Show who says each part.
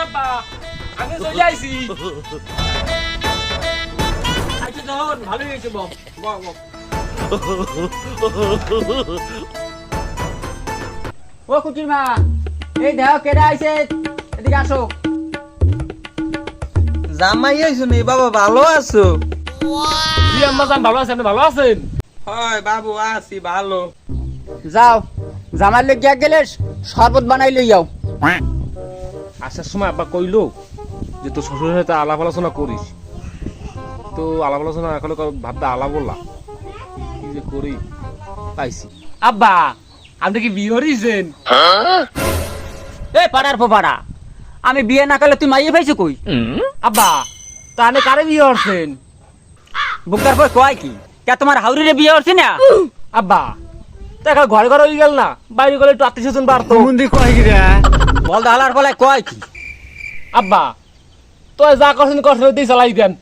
Speaker 1: আব্বা আমি চলে আইছি আচ্ছা যখন ভালোই হয়েছে বল বল
Speaker 2: ও কুটির মা এই দেখো কেডা আইছে এদিকে আসো
Speaker 3: জামাই আইছো নি বাবা ভালো আছো?
Speaker 1: জি আম্মা জান ভালো আছেন আপনি ভালো আছেন
Speaker 3: হয় বাবু আছি ভালো।
Speaker 2: যাও জামার লোক গিয়া গেলে শরবত বানাই লই যাও
Speaker 1: আসার সময় আব্বা কইলো যে তোর শ্বশুরের সাথে আলাপ আলোচনা করিস তো আলাপ আলোচনা এখন ভাবতে আলাপ বললাম কি যে করি পাইছি আব্বা আপনি কি বিয়ে করেছেন
Speaker 2: এ পাড়ার পোপাড়া আমি বিয়ে না করলে তুই মাইয়ে পাইছো কই
Speaker 1: আব্বা তাহলে কারে বিয়ে করছেন
Speaker 2: বুকার পর কয় কি কে তোমার হাউরিরে বিয়ে করছি না
Speaker 1: আব্বা তা এখন ঘরে ঘরে হয়ে গেল না বাইরে গেলে একটু আত্মীয় স্বজন বাড়তো
Speaker 2: বল দালার ফলে কয় কি
Speaker 1: আব্বা তো যা করছেন করছেন দিয়ে চালাই দেন